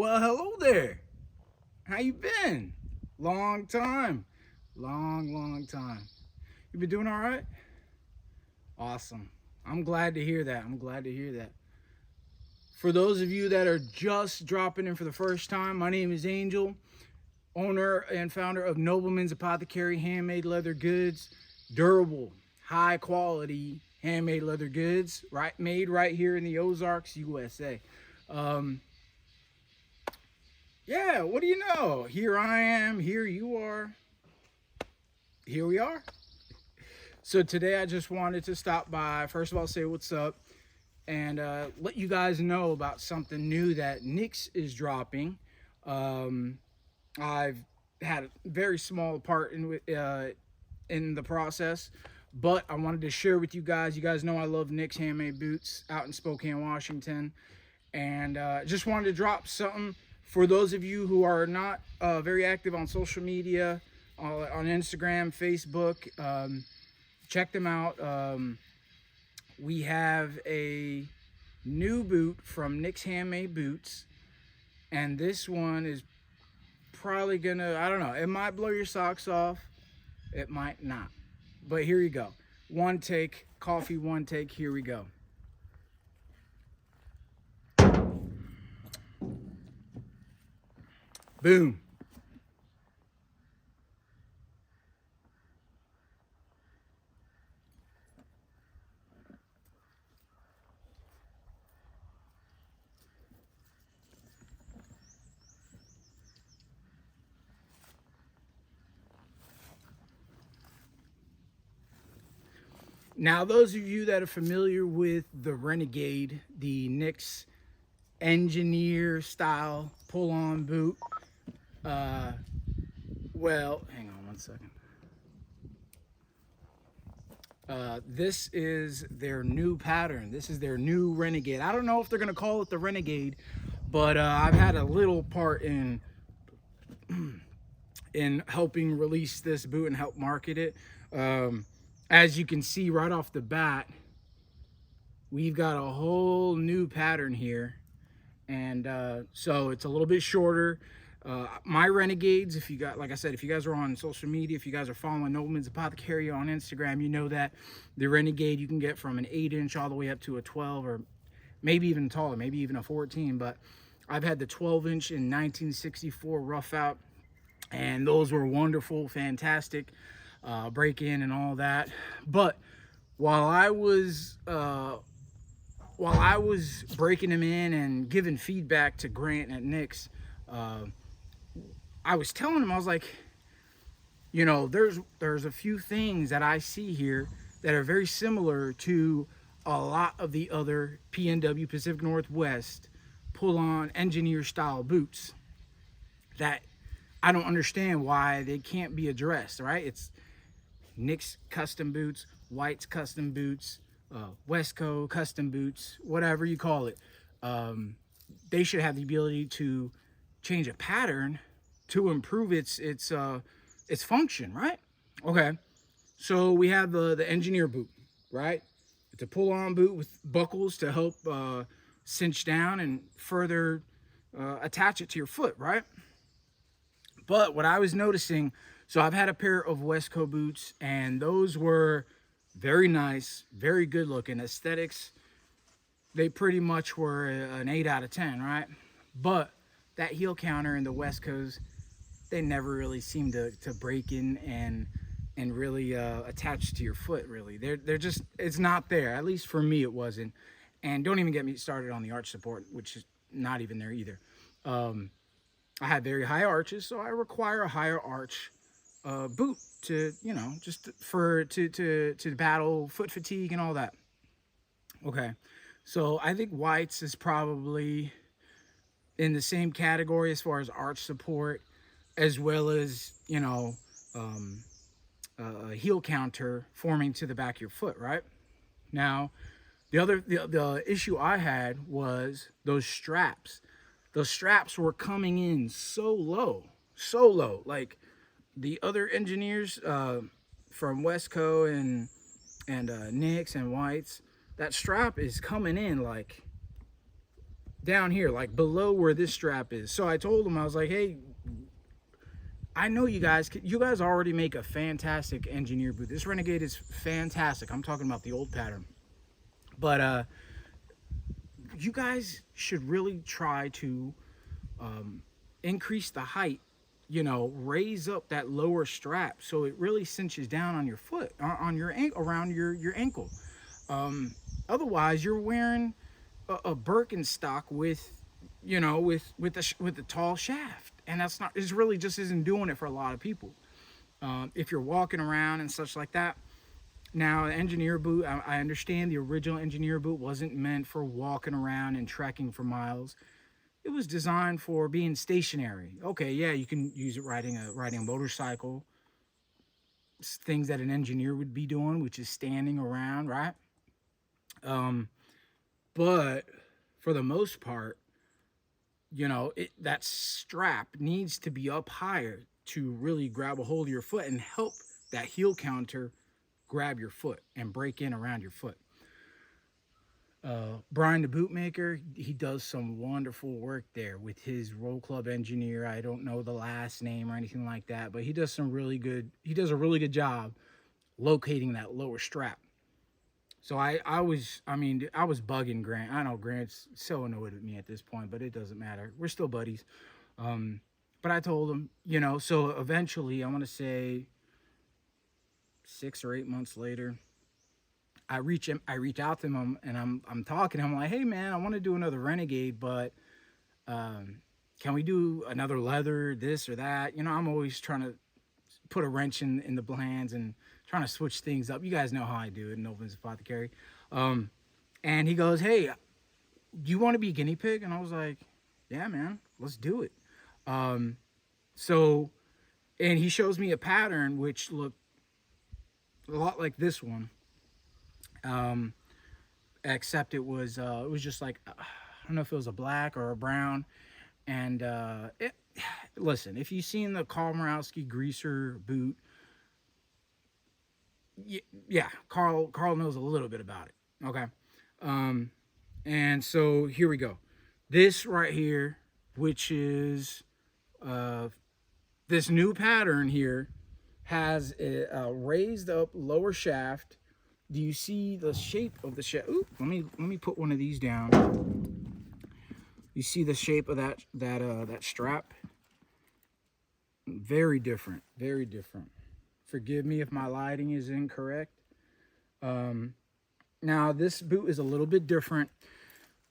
Well, hello there. How you been? Long time. Long time. You been doing all right? Awesome. I'm glad to hear that. I'm glad to hear that. For those of you that are just dropping in for the first time, my name is Angel, owner and founder of Nobleman's Apothecary Handmade Leather Goods, durable, high quality handmade leather goods, right made right here in the Ozarks, USA. Um, yeah, what do you know? Here I am, here you are, here we are. So today I just wanted to stop by, first of all, say what's up, and let you guys know about something new that Nix is dropping. Um, I've had a very small part in the process, but I wanted to share with you guys. You guys know I love Nix Handmade Boots out in Spokane, Washington, and just wanted to drop something for those of you who are not very active on social media, on Instagram, Facebook. Check them out. We have a new boot from Nix Handmade Boots, and this one is probably gonna, I don't know, it might blow your socks off, it might not. But here you go. One take, coffee, one take, here we go. Boom. Now, those of you that are familiar with the Renegade, the Nix engineer style pull-on boot, uh, well, hang on one second. This is their new pattern. This is their new Renegade. I don't know if they're gonna call it the Renegade, but I've had a little part in helping release this boot and help market it. As you can see right off the bat, we've got a whole new pattern here, and so it's a little bit shorter. My Renegades, if you got, like I said, if you guys are on social media, if you guys are following Nobleman's Apothecary on Instagram, you know that the Renegade you can get from an 8-inch all the way up to a 12, or maybe even taller, maybe even a 14. But I've had the 12-inch in 1964 rough out, and those were wonderful, fantastic, break in and all that. But while I was breaking them in and giving feedback to Grant at Nix, I was telling him, I was like, you know, there's a few things that I see here that are very similar to a lot of the other PNW Pacific Northwest pull-on engineer style boots that I don't understand why they can't be addressed, right? It's Nix custom boots, White's custom boots, Westco custom boots, whatever you call it. They should have the ability to change a pattern to improve its function, right? Okay, so we have the engineer boot, right? It's a pull-on boot with buckles to help cinch down and further attach it to your foot, right? But what I was noticing, so I've had a pair of Westco boots, and those were very nice, very good looking. Aesthetics, they pretty much were an 8 out of 10, right? But that heel counter in the Westcos, they never really seem to break in and really attach to your foot, really. They're just, it's not there. At least for me, it wasn't. And don't even get me started on the arch support, which is not even there either. I have very high arches, so I require a higher arch boot to, you know, just to battle foot fatigue and all that. Okay, so I think White's is probably in the same category as far as arch support, as well as, you know, a heel counter forming to the back of your foot, right? Now, the issue I had was those straps. Those straps were coming in so low, like the other engineers from Westco and Nix and White's, that strap is coming in like down here, like below where this strap is. So I told him, I was like, hey, I know you guys already make a fantastic engineer boot. This Renegade is fantastic. I'm talking about the old pattern. But you guys should really try to increase the height, raise up that lower strap so it really cinches down on your foot, on your ankle, around your ankle. Otherwise, you're wearing a Birkenstock with, with the tall shaft, and that's not. It's really just isn't doing it for a lot of people. If you're walking around and such like that. Now, engineer boot, I understand the original engineer boot wasn't meant for walking around and trekking for miles. It was designed for being stationary. Okay, yeah, you can use it riding a motorcycle, things that an engineer would be doing, which is standing around, right? Um, but for the most part, that strap needs to be up higher to really grab a hold of your foot and help that heel counter grab your foot and break in around your foot. Brian the bootmaker, he does some wonderful work there with his roll club engineer. I don't know the last name or anything like that, but he does a really good job locating that lower strap. So I was bugging Grant. I know Grant's so annoyed with me at this point, but it doesn't matter. We're still buddies. But I told him, so eventually I want to say 6 or 8 months later, I reach out to him and I'm talking to him. I'm like, hey man, I want to do another Renegade, but can we do another leather, this or that? I'm always trying to put a wrench in the plans and trying to switch things up. You guys know how I do it in Nova's Apothecary. And he goes, hey, do you want to be a guinea pig? And I was like, yeah, man, let's do it. So, and he shows me a pattern which looked a lot like this one. Except it was just like, I don't know if it was a black or a brown. And listen, if you've seen the Karl Morawski greaser boot, yeah, Carl knows a little bit about it. Okay. And so here we go. This right here, which is this new pattern here, has a raised up lower shaft. Do you see the shape of the shaft? Ooh, let me put one of these down. You see the shape of that strap? Very different, very different. Forgive me if my lighting is incorrect. Now this boot is a little bit different,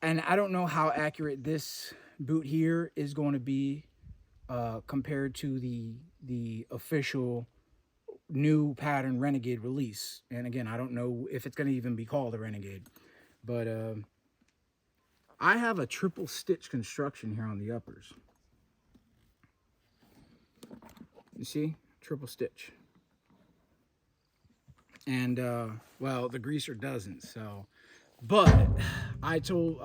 and I don't know how accurate this boot here is going to be compared to the official new pattern Renegade release. And again, I don't know if it's going to even be called a Renegade, but I have a triple stitch construction here on the uppers. You see, triple stitch. And well, the greaser doesn't. So, but I told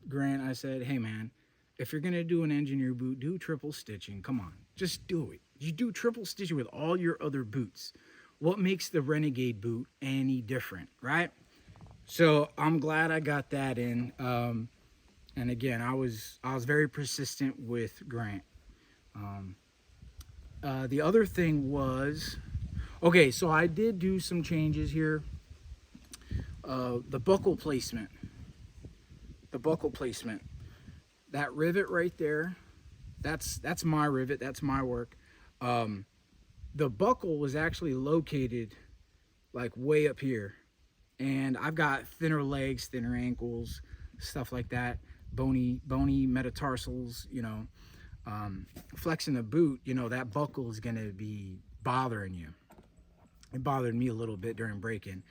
Grant, I said, hey man, if you're gonna do an engineer boot, do triple stitching. Come on, just do it. You do triple stitching with all your other boots. What makes the Renegade boot any different, right? So I'm glad I got that in. And again, I was very persistent with Grant. The other thing was, okay, so I did do some changes here. The buckle placement. That rivet right there, that's my rivet. That's my work. The buckle was actually located like way up here, and I've got thinner legs, thinner ankles, stuff like that, bony metatarsals. Flexing the boot, that buckle is gonna be bothering you. It bothered me a little bit during break-in,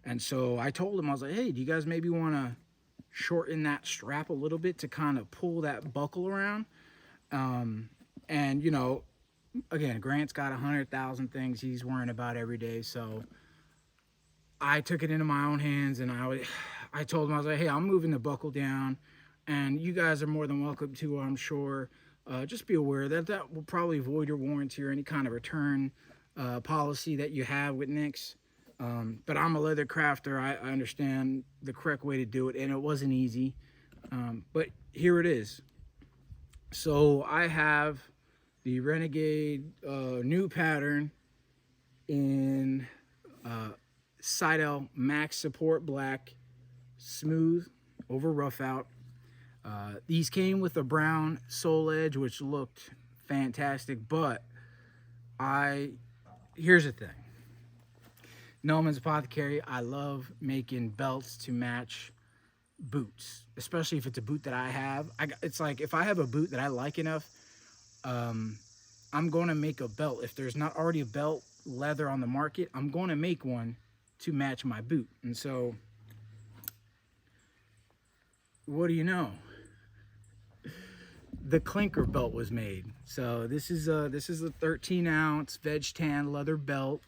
and so I told him, I was like, hey, do you guys maybe want to shorten that strap a little bit to kind of pull that buckle around? And again, Grant's got 100,000 things he's worrying about every day, so I took it into my own hands, and I told him, I was like, hey, I'm moving the buckle down, and you guys are more than welcome to, I'm sure. Just be aware that will probably void your warranty or any kind of return policy that you have with Nix. But I'm a leather crafter. I understand the correct way to do it, and it wasn't easy. But here it is. So I have the Renegade new pattern in Seidel Max Support Black, smooth over rough out. These came with a brown sole edge, which looked fantastic. But here's the thing. Noman's Apothecary, I love making belts to match boots, especially if it's a boot that I have. It's like if I have a boot that I like enough, I'm going to make a belt. If there's not already a belt leather on the market, I'm going to make one to match my boot. And so, what do you know? The clinker belt was made. So this is a 13-ounce veg tan leather belt,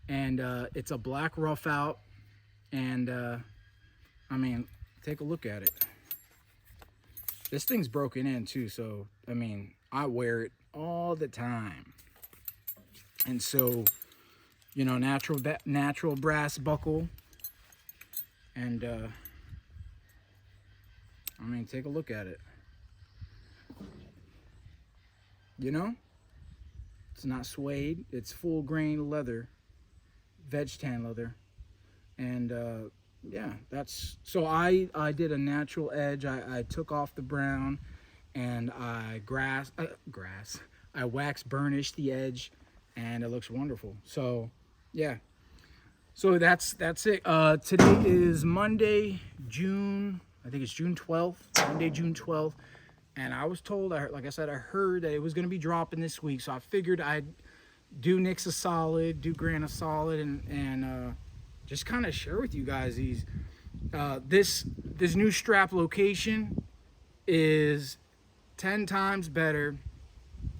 and it's a black rough out. And I mean, take a look at it. This thing's broken in too, so I mean, I wear it all the time. And so, you know, natural brass buckle, and I mean, take a look at it. You know, it's not suede, it's full grain leather, veg tan leather. And yeah, that's, so I did a natural edge. I took off the brown, and I I wax burnished the edge, and it looks wonderful. So yeah, so that's it. Today is Monday, I think it's June 12th, Monday, June 12th. And I was told, like I said, I heard that it was going to be dropping this week. So I figured I'd do Nick's a solid, do Grant a solid, and just kind of share with you guys these. This new strap location is 10 times better.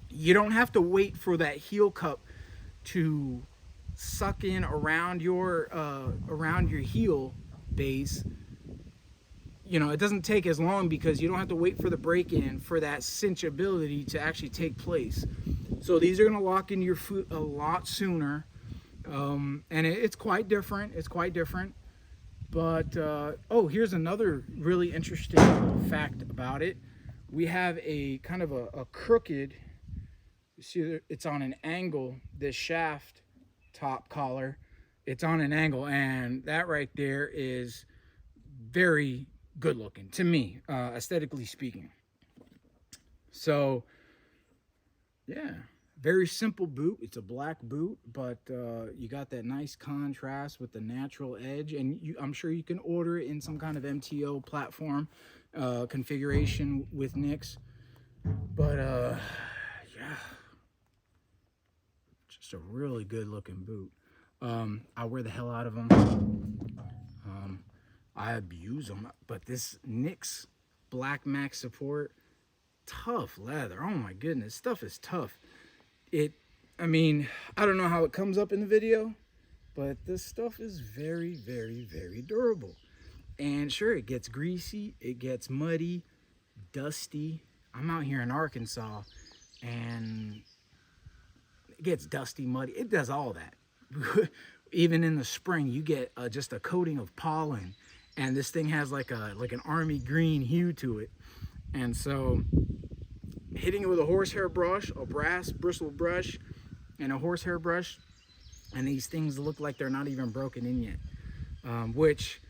You don't have to wait for that heel cup to suck in around your heel base. You know, it doesn't take as long because you don't have to wait for the break-in for that cinchability to actually take place. So these are going to lock into your foot a lot sooner, and it's quite different. It's quite different. But oh, here's another really interesting fact about it. We have a kind of a crooked. You see, it's on an angle. This shaft top collar, it's on an angle, and that right there is very good looking to me, aesthetically speaking. So yeah, very simple boot. It's a black boot, but you got that nice contrast with the natural edge, and I'm sure you can order it in some kind of MTO platform configuration with Nick's. But yeah, just a really good looking boot. I wear the hell out of them. I abuse them, but this Nick's Black Max Support, tough leather. Oh my goodness, stuff is tough. I mean, I don't know how it comes up in the video, but this stuff is very, very, very durable. And sure, it gets greasy, it gets muddy, dusty. I'm out here in Arkansas, and it gets dusty, muddy. It does all that. Even in the spring, you get just a coating of pollen. And this thing has like an army green hue to it. And so hitting it with a horsehair brush, a brass bristle brush, and a horsehair brush, and these things look like they're not even broken in yet. Which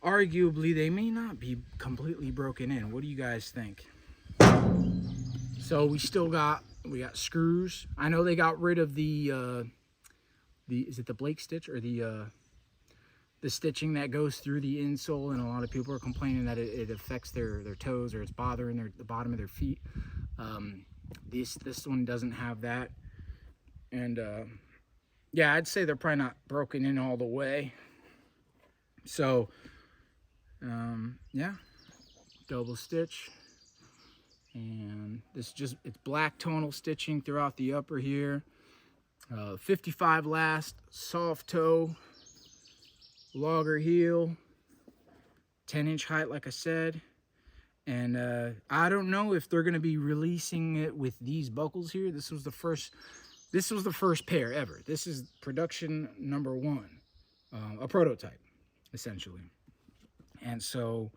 arguably they may not be completely broken in. What do you guys think? So we got screws. I know they got rid of the is it the Blake stitch or the stitching that goes through the insole, and a lot of people are complaining that it affects their toes, or it's bothering the bottom of their feet. This one doesn't have that, and yeah, I'd say they're probably not broken in all the way. So yeah, double stitch, and it's black tonal stitching throughout the upper here. 55 last, soft toe, logger heel, 10-inch height, like I said. And I don't know if they're going to be releasing it with these buckles here. This was the first pair ever. This is production number 1, a prototype, essentially. And so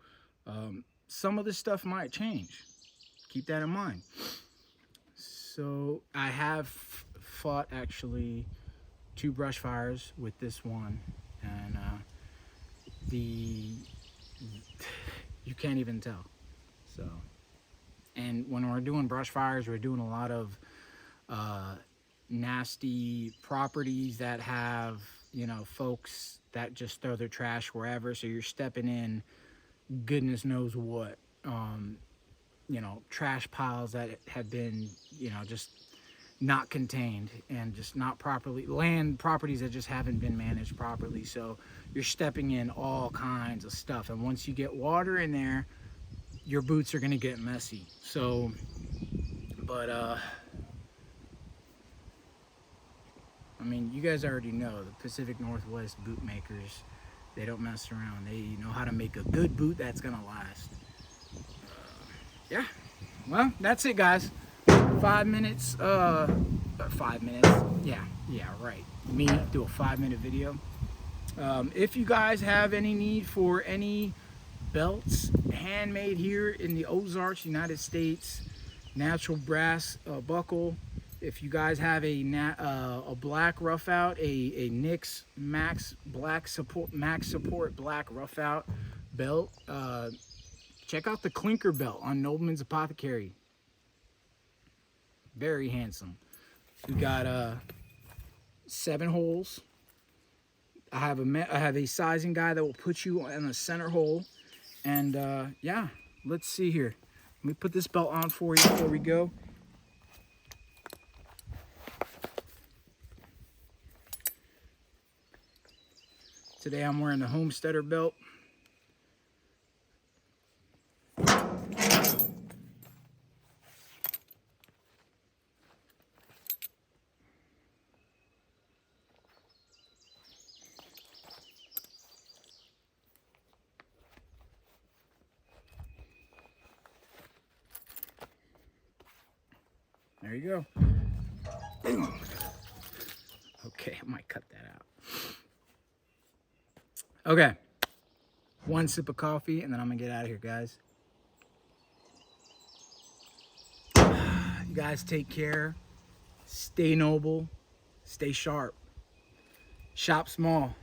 some of this stuff might change. Keep that in mind. So I have fought actually 2 brush fires with this one, and you can't even tell. So, and when we're doing brush fires, we're doing a lot of nasty properties that have, you know, folks that just throw their trash wherever. So you're stepping in goodness knows what, you know, trash piles that have been, you know, just not contained and just not properly, land properties that just haven't been managed properly. So you're stepping in all kinds of stuff, and once you get water in there, your boots are going to get messy. So, but I mean, you guys already know the Pacific Northwest boot makers, they don't mess around. They know how to make a good boot that's gonna last. Yeah, well, that's it, guys. 5 minutes, 5 minutes, yeah, right. Me do a 5-minute video. If you guys have any need for any belts handmade here in the Ozarks, United States, natural brass buckle. If you guys have a black rough out, a Nix Max Support black rough out belt, check out the clinker belt on Nobleman's Apothecary. Very handsome. We got 7 holes. I have a sizing guy that will put you in the center hole. And yeah, let's see here. Let me put this belt on for you before we go. Today I'm wearing the Homesteader belt. There you go. Okay, I might cut that out. Okay, 1 sip of coffee, and then I'm gonna get out of here, guys. You guys take care. Stay noble. Stay sharp. Shop small.